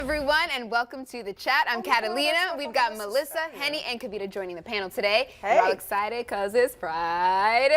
Everyone, and welcome to the chat. I'm Catalina. We've got Melissa, Henny, and Kavita joining the panel today. Hey. We're all excited because it's Friday.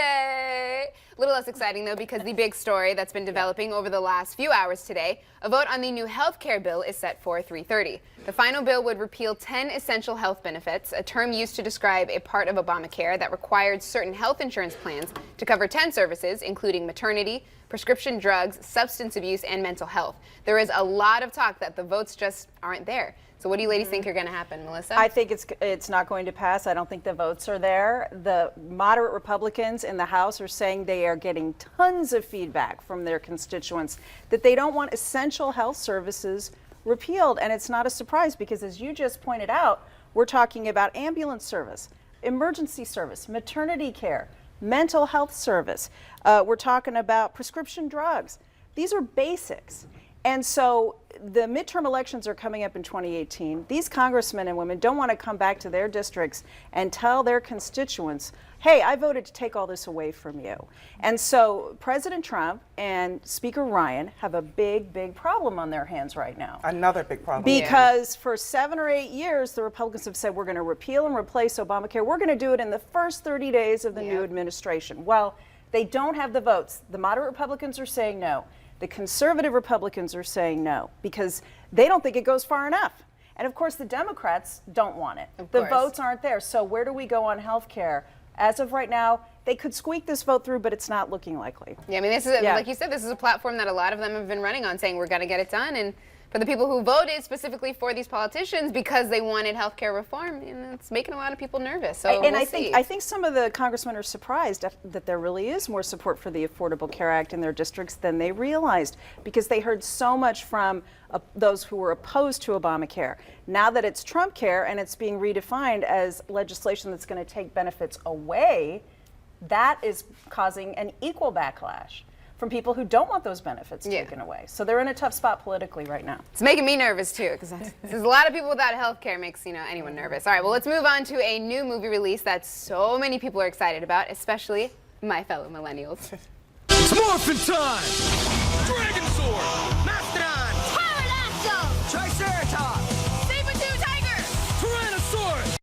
A little less exciting though because the big story that's been developing over the last few hours today, a vote on the new health care bill is set for 3:30. The final bill would repeal 10 essential health benefits, a term used to describe a part of Obamacare that required certain health insurance plans to cover 10 services, including maternity, prescription drugs, substance abuse, and mental health. There is a lot of talk that the votes just aren't there. So what do you ladies think are going to happen, Melissa? I think it's not going to pass. I don't think the votes are there. The moderate Republicans in the House are saying they are getting tons of feedback from their constituents that they don't want essential health services repealed. And it's not a surprise because, as you just pointed out, we're talking about ambulance service, emergency service, maternity care, mental health service. We're talking about prescription drugs. These are basics. And so the midterm elections are coming up in 2018. These congressmen and women don't want to come back to their districts and tell their constituents, hey, I voted to take all this away from you. And so President Trump and Speaker Ryan have a big problem on their hands right now. Another big problem. Because for 7 or 8 years, the Republicans have said we're going to repeal and replace Obamacare. We're going to do it in the first 30 days of the new administration. Well, they don't have the votes. The moderate Republicans are saying no. The conservative Republicans are saying no because they don't think it goes far enough. And of course, the Democrats don't want it. The votes aren't there. So where do we go on health care? As of right now, they could squeak this vote through, but it's not looking likely. Yeah, I mean, this is, like you said, this is a platform that a lot of them have been running on, saying we're going to get it done. And for the people who voted specifically for these politicians because they wanted healthcare reform, it's making a lot of people nervous. So I think some of the congressmen are surprised that there really is more support for the Affordable Care Act in their districts than they realized, because they heard so much from those who were opposed to Obamacare. Now that it's Trump care and it's being redefined as legislation that's going to take benefits away, that is causing an equal backlash from people who don't want those benefits taken away. So they're in a tough spot politically right now. It's making me nervous too, because there's a lot of people without health care makes anyone nervous. All right, well, let's move on to a new movie release that so many people are excited about, especially my fellow millennials. It's morphin' time! Dragon Sword! Mastodon! Pterodactyl! Triceratops! Saber-tooth tiger! Tyrannosaurus!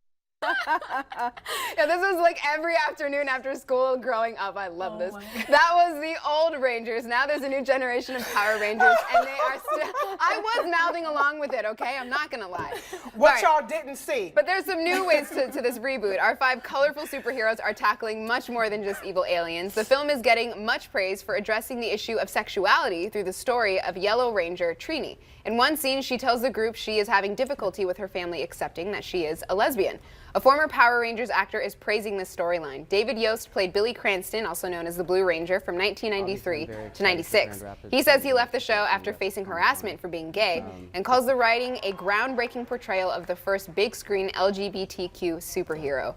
Yeah, this was like every afternoon after school growing up. I love this. That was the old Rangers. Now there's a new generation of Power Rangers, and they are still. I was mouthing along with it, okay? I'm not gonna lie. What y'all didn't see. But there's some new ways to this reboot. Our 5 colorful superheroes are tackling much more than just evil aliens. The film is getting much praise for addressing the issue of sexuality through the story of Yellow Ranger Trini. In one scene, she tells the group she is having difficulty with her family accepting that she is a lesbian. A former Power Rangers actor is praising this storyline. David Yost played Billy Cranston, also known as the Blue Ranger, from 1993 to 96. He says he left the show after facing harassment for being gay and calls the writing a groundbreaking portrayal of the first big-screen LGBTQ superhero.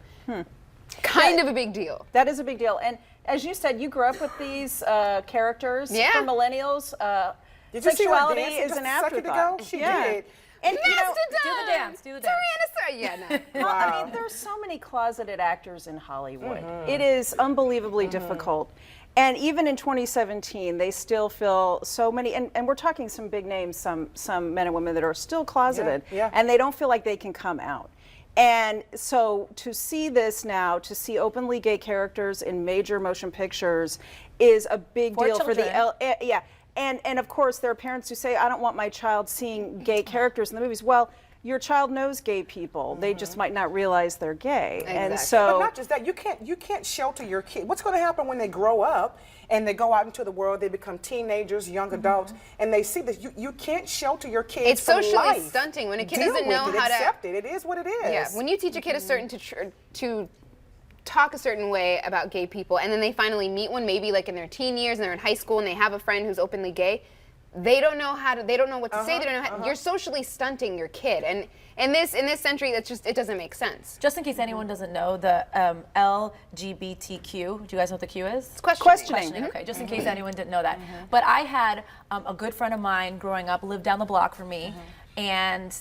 Kind of a big deal. That is a big deal. And as you said, you grew up with these characters. For millennials, sexuality is an afterthought. She did. And do the dance. Tyrannosaurus. Yeah, no. Well, I mean, there's so many closeted actors in Hollywood. It is unbelievably difficult. And even in 2017, they still feel so many, and we're talking some big names, some men and women that are still closeted, and they don't feel like they can come out. And so to see this now, to see openly gay characters in major motion pictures is a big deal for the And of course, there are parents who say, I don't want my child seeing gay characters in the movies. Well, your child knows gay people. They just might not realize they're gay. Exactly. And so, but not just that, you can't shelter your kid. What's going to happen when they grow up and they go out into the world, they become teenagers, young adults, and they see this? You can't shelter your kids It's from socially life. stunting when a kid Deal doesn't with know it, how to accept it. It is what it is. Yeah, when you teach a kid a certain to talk a certain way about gay people, and then they finally meet one, maybe like in their teen years, and they're in high school, and they have a friend who's openly gay. They don't know how to. They don't know what to say. They don't know how. You're socially stunting your kid, and in this century, that's just, it doesn't make sense. Just in case anyone doesn't know, the LGBTQ. Do you guys know what the Q is? It's questioning. Questioning. Okay, just in case anyone didn't know that. But I had a good friend of mine growing up, lived down the block from me. And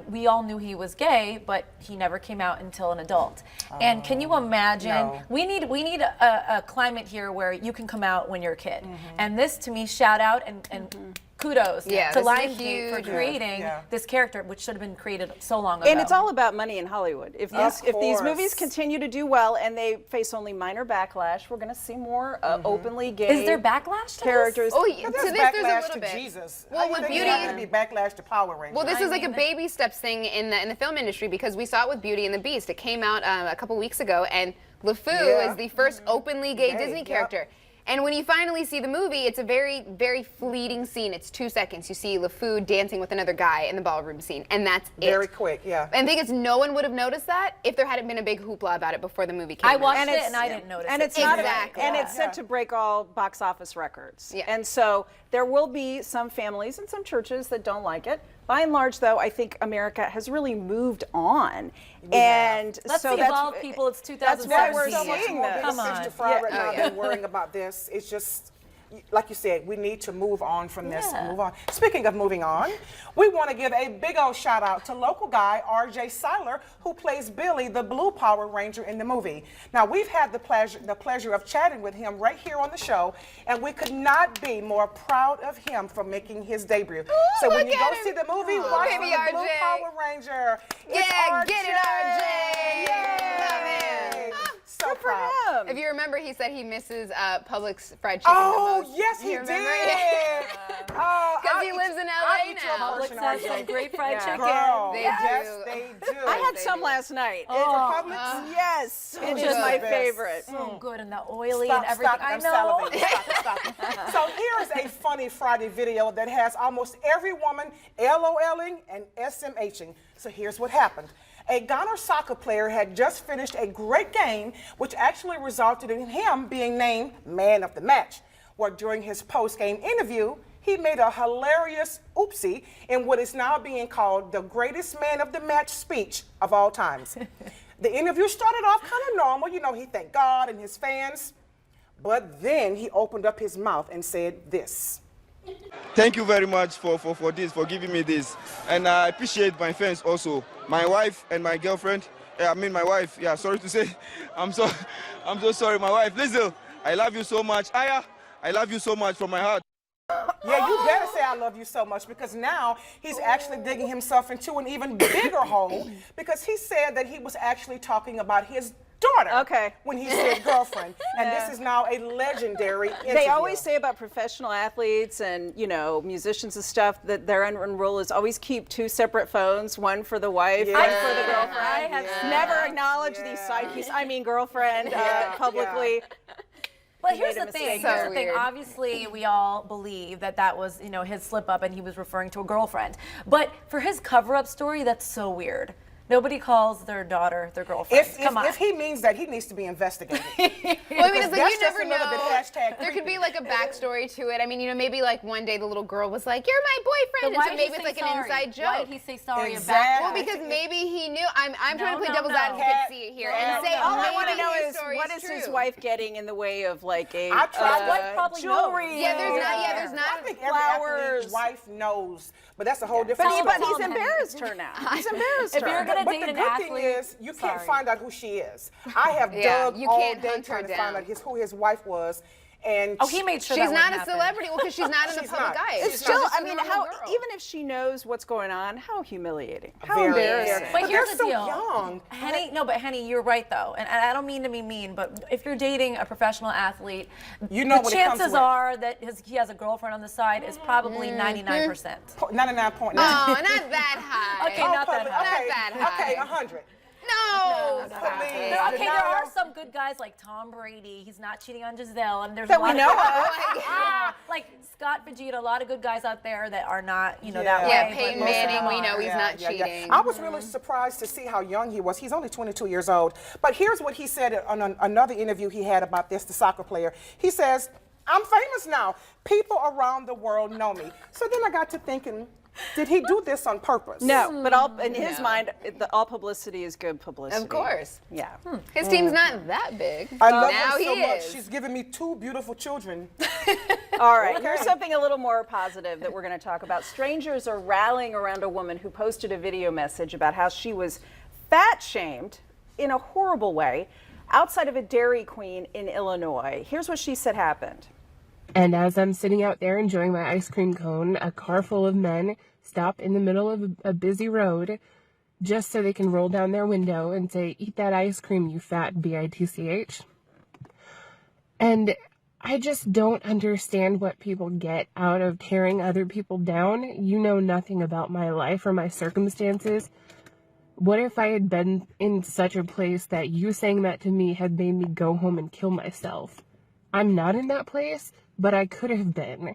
we all knew he was gay, but he never came out until an adult. And can you imagine? We need a climate here where you can come out when you're a kid. And this, to me, shout out and kudos Yeah, to this is a Lionsgate for huge- creating Yeah. this character, which should have been created so long ago. And it's all about money in Hollywood. If these course. movies continue to do well and they face only minor backlash, we're going to see more openly gay Is there backlash to this? characters. Oh, yeah, But to there's this, there's a backlash little to bit. Jesus. Well, How you with think Beauty, there's not gonna be backlash to Power Rangers. well, this I is like a mean- baby steps thing in the film industry because we saw it with Beauty and the Beast. It came out a couple weeks ago, and LeFou Yeah. is the first openly gay Disney yep. character. And when you finally see the movie, it's a very, very fleeting scene. It's 2 seconds. You see LeFou dancing with another guy in the ballroom scene, and that's it. Very quick, yeah. And the thing is, no one would have noticed that if there hadn't been a big hoopla about it before the movie came I out. watched And it it's- and I didn't notice And it. it's not Exactly. and it's Yeah. set to break all box office records. Yeah. And so there will be some families and some churches that don't like it. By and large, though, I think America has really moved on. And Let's so evolve, that's, people. It's that's why we're 2017. so much seeing more this. bigger Come fish to on. fry Yeah. right now Oh, yeah. than worrying about this. It's just, like you said, we need to move on from this. Yeah. Move on. Speaking of moving on, we want to give a big old shout out to local guy R.J. Seiler, who plays Billy, the Blue Power Ranger in the movie. Now we've had the pleasure of chatting with him right here on the show, and we could not be more proud of him for making his debut. So when look you go at him. see the movie, Aw, watch baby for the Blue RJ. Power Ranger. It's Yeah, RJ. get it, RJ. Love Yay. him. So Good for proud. him. If you remember, he said he misses Publix fried chicken Oh, the most. yes, he You did. remember? Oh, Because I'll he eat- lives in I'll LA eat now. your Publix portion, has RJ. some great fried Yeah. chicken. Girl, They yes, do. they do. I had They some do. last night. Publix? Yes, it is good. my Best. favorite. So good and the oily Stop, and everything. stop, I I'm know. salivating. Stop it. So here's a funny Friday video that has almost every woman LOLing and SMHing. So here's what happened. A Ghana soccer player had just finished a great game, which actually resulted in him being named Man of the Match. Well, during his post-game interview, he made a hilarious oopsie in what is now being called the greatest Man of the Match speech of all times. The interview started off kind of normal. You know, he thanked God and his fans. But then he opened up his mouth and said this. Thank you very much for this, for giving me this. And I appreciate my fans also. My wife and my girlfriend. I mean my wife, yeah, sorry to say. I'm so sorry, my wife. Lizzie, I love you so much. Aya, I love you so much from my heart. Yeah, you better say I love you so much, because now he's actually digging himself into an even bigger hole, because he said that he was actually talking about his daughter Okay. when he said girlfriend. And this is now a legendary interview. They always say about professional athletes and, you know, musicians and stuff that their unwritten rule is always keep two separate phones, one for the wife, one Yeah. for the girlfriend. I have Never acknowledge these side keys. I mean, girlfriend publicly. But He here's made a the thing. mistake. So Here's the thing. weird. Obviously, we all believe that that was, you know, his slip up and he was referring to a girlfriend. But for his cover-up story, that's so weird. Nobody calls their daughter their girlfriend. Come on. If he means that, he needs to be investigated. Well, I mean, it's like That's you just never another know. bit hashtag There could creepy. be like a backstory to it. I mean, you know, maybe like one day the little girl was like, "You're my boyfriend," Why and so did he maybe it's say like an sorry? inside joke. Why did he say sorry Exactly. Well, about because maybe he knew. I'm trying to play No, devil's no. advocate, Cat, see it here, no, and say All I maybe want to know his is story what is his true. wife getting in the way of like a I tried Wife probably jewelry? Yeah, there's not. Yeah, there's I not. think every Flowers. athlete's wife knows, but that's a whole different But, story. but he's Tell him. embarrassed her now. He's embarrassed If her. you're gonna But date the an good athlete, thing is, you can't sorry. find out who she is. I have Yeah, dug you all can't day hunt her trying to find down. out who his wife was, and Oh, he made sure She's that not wouldn't a happen. celebrity. Well, because she's not in the She's public not. eye. She's It's She's still, just a I mean, normal how girl. even if she knows what's going on, how humiliating, how Very, embarrassing. very. But But here's they're the so deal. young. Henny, you're right though, and I don't mean to be mean, but if you're dating a professional athlete, You know the what it comes chances with. are that he has a girlfriend on the side is probably 99%. 99.9. Oh, not that high. Okay, not that high. Not that high. Okay, 100. No. Please. Okay, there are Denial. some good guys like Tom Brady. He's not cheating on Giselle, and there's That a lot we of know good- of. like Scott Vegeta, a lot of good guys out there that are not, you know, Yeah. that Yeah, way. Peyton but most of Manning, them we are. know he's not cheating. I was really surprised to see how young he was. He's only 22 years old. But here's what he said on another interview he had about this, the soccer player. He says, "I'm famous now. People around the world know me." So then I got to thinking, did he do this on purpose? No, but all in his No. mind, all publicity is good publicity. Of course. Yeah. His team's not that big. I love now her he so much. is. She's giving me two beautiful children. All right, here's Okay. something a little more positive that we're going to talk about. Strangers are rallying around a woman who posted a video message about how she was fat shamed in a horrible way outside of a Dairy Queen in Illinois. Here's what she said happened. And as I'm sitting out there enjoying my ice cream cone, a car full of men stop in the middle of a busy road just so they can roll down their window and say, "Eat that ice cream, you fat bitch." And I just don't understand what people get out of tearing other people down. You know nothing about my life or my circumstances. What if I had been in such a place that you saying that to me had made me go home and kill myself? I'm not in that place, but I could have been.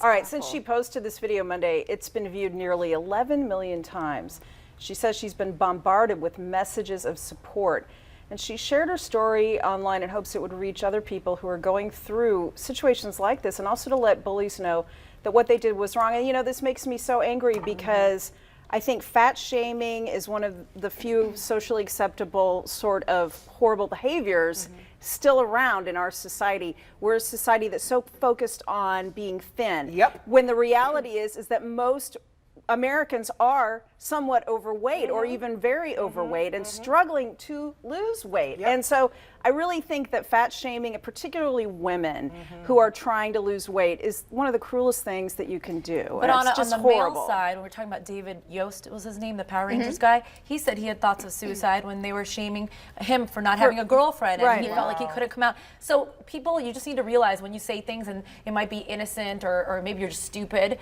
All right, since she posted this video Monday, it's been viewed nearly 11 million times. She says she's been bombarded with messages of support. And she shared her story online in hopes it would reach other people who are going through situations like this, and also to let bullies know that what they did was wrong. And you know, this makes me so angry because I think fat shaming is one of the few socially acceptable sort of horrible behaviors still around in our society. We're a society that's so focused on being thin. Yep. When the reality is that most Americans are somewhat overweight or even very overweight and struggling to lose weight. Yep. And so I really think that fat shaming, and particularly women who are trying to lose weight, is one of the cruelest things that you can do. But And on it's just the horrible. male side, when we're talking about David Yost, was his name, the Power Rangers guy, he said he had thoughts of suicide when they were shaming him for not having a girlfriend, and he felt like he couldn't come out. So people, you just need to realize when you say things and it might be innocent or maybe you're just stupid,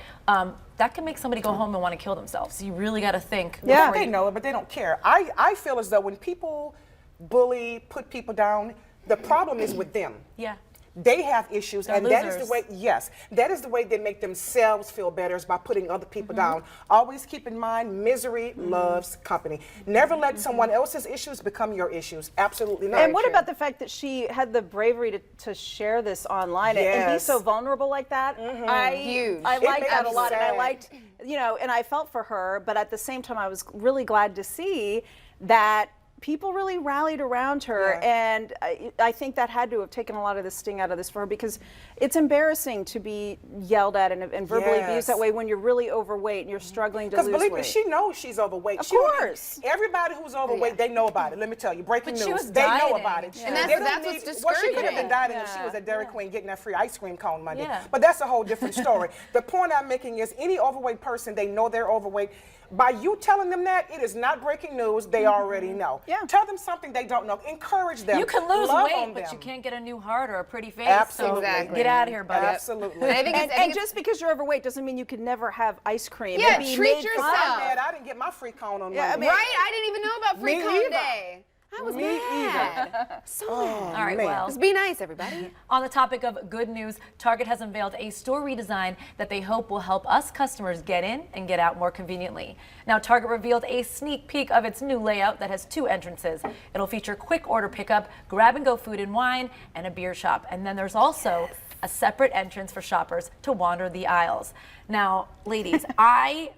that can make somebody go home and want to kill themselves. So you really got to think. Yeah. They know it, but they don't care. I feel as though when people bully, put people down, the problem is with them. Yeah. They have issues, They're and that is the losers. way, yes, that is the way they make themselves feel better, is by putting other people down. Always keep in mind, misery loves company. Never let someone else's issues become your issues. Absolutely not. And what about the fact that she had the bravery to share this online and be Yes. so vulnerable like that? Huge. I It liked made that a me lot, and I sad. liked, you know, and I felt for her, but at the same time, I was really glad to see that people really rallied around her, and I think that had to have taken a lot of the sting out of this for her, because it's embarrassing to be yelled at and verbally abused that way when you're really overweight and you're struggling to lose Because believe me, weight. she knows she's overweight. Of She don't need- course. Everybody who's overweight, they know about it. Let me tell you, breaking But she news, was they know dieting. about it. Yeah. And They that's don't what's Well, she could have been discouraging. dieting if she was at Dairy Queen getting that free ice cream cone Monday. Yeah. But that's a whole different story. The point I'm making is any overweight person, they know they're overweight. By you telling them that, it is not breaking news. They already know. Yeah. Tell them something they don't know. Encourage them. You can lose Love weight, on but them. you can't get a new heart or a pretty face. Absolutely. So Exactly. get out of here, buddy. Absolutely. And I think And, it's just because you're overweight doesn't mean you can never have ice cream. Yeah, and be treat made yourself. fun I'm of. mad I didn't get my free cone on Yeah, I Monday. mean- right. I didn't even know about Free Me Cone either. Day. I was Me mad. So mad. All right, man. well. Just be nice, everybody. On the topic of good news, Target has unveiled a store redesign that they hope will help us customers get in and get out more conveniently. Now, Target revealed a sneak peek of its new layout that has 2 entrances. It'll feature quick order pickup, grab-and-go food and wine, and a beer shop. And then there's also a separate entrance for shoppers to wander the aisles. Now, ladies, I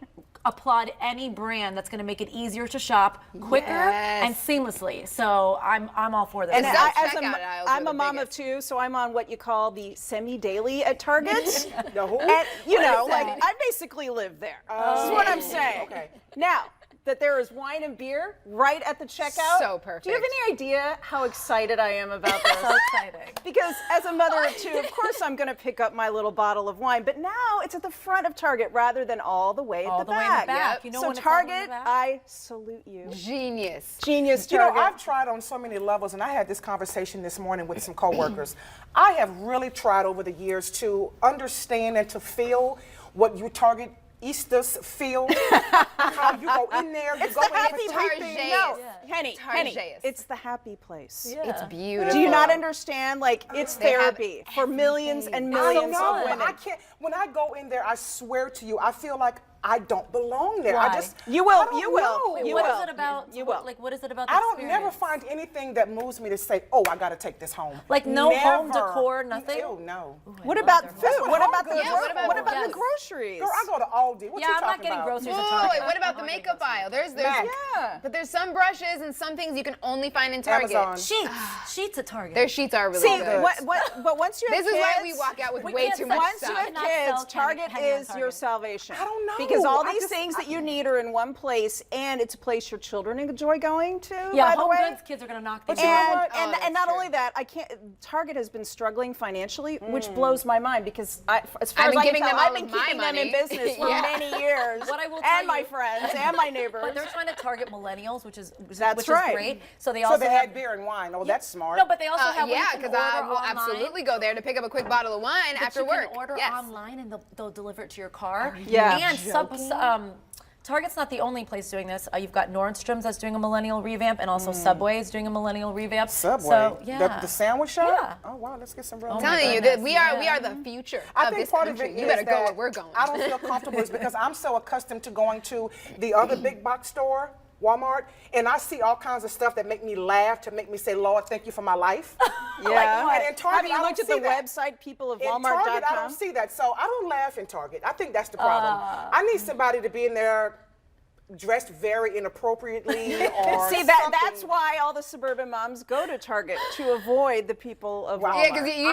applaud any brand that's going to make it easier to shop, quicker, and seamlessly. So I'm all for this. And The as self-checkout aisles are I'm the a mom of biggest. 2, so I'm on what you call the semi-daily at Target. The who? And, you know, is like, that? I basically live there. This is what I'm saying. Okay. Now, that there is wine and beer right at the checkout. So perfect. Do you have any idea how excited I am about this? so exciting. Because as a mother of 2, of course I'm going to pick up my little bottle of wine, but now it's at the front of Target rather than all the way All at the the way in the back. back. Yep. You know So when it's all the way in Target, the back? I salute you. Genius. Genius You know, Target. I've tried on so many levels, and I had this conversation this morning with some coworkers. I have really tried over the years to understand and to feel what you Target Easters feel. How you go in there, you It's go the in happy for 3 Target. things. No, Henny, Target. it's the happy place. It's beautiful. Do you not understand? Like, it's They have therapy for millions and I millions know, of but women. I can't. When I go in there, I swear to you, I feel like I don't belong there. Why? I just You will, I don't you will. know. Wait, You what will. is it about? You will. Like, what is it about the I don't never experience? find anything that moves me to say, "Oh, I got to take this home." Like, no home Never. decor, nothing? Ew, no. What about their food? home. What about the Yeah, what about the yes. groceries? Girl, I go to Aldi. What Yeah, you I'm talking not getting about? groceries at Whoa, Target. wait, what about the I'm not getting makeup groceries. aisle? There's Mac. Yeah. but there's some brushes and some things you can only find in Target. Amazon. Sheets at Target. Their sheets are really See, good. but once you have This is why we kids, walk out with We way can't too sell- much once you stuff. have cannot sell kids, Target Henny on is Target. your salvation. I don't know. Because because all I these just- things that you need are in one place, and it's a place your children enjoy going to. Yeah, by the home way. goods kids are gonna knock But these you know out. what? And, that's and not true. only that, I can't. Target has been struggling financially, which blows my mind because as far I've as been I can giving tell, them I've all been of my keeping them in money. business for Yeah. many years. What I will tell and my you- friends and my neighbors. But they're trying to target millennials, which is That's which right. is great. So they So also they have had beer and wine. Oh, that's smart. No, but they also have Yeah, because because I will absolutely go there to pick up a quick bottle of wine after you work. can order yes. online and they'll deliver it to your car. Yeah. And Target's not the only place doing this. You've got Nordstrom's that's doing a millennial revamp, and also Subway is doing a millennial revamp. Subway. So, yeah. The sandwich shop? Yeah. Oh, wow, let's get some real Oh I'm my telling you goodness, that we are the future I of think this part country. of it You is better go that where we're going. I don't feel comfortable is because I'm so accustomed to going to the other big box store, Walmart, and I see all kinds of stuff that make me laugh, to make me say, Lord, thank you for my life. Yeah. And in Target, Have you I looked don't at see the that. website people of In Walmart.com? Target, I don't see that. So I don't laugh in Target. I think that's the problem. I need somebody to be in there dressed very inappropriately or See, something. that's why all the suburban moms go to Target, to avoid the people of Walmart. Yeah, because you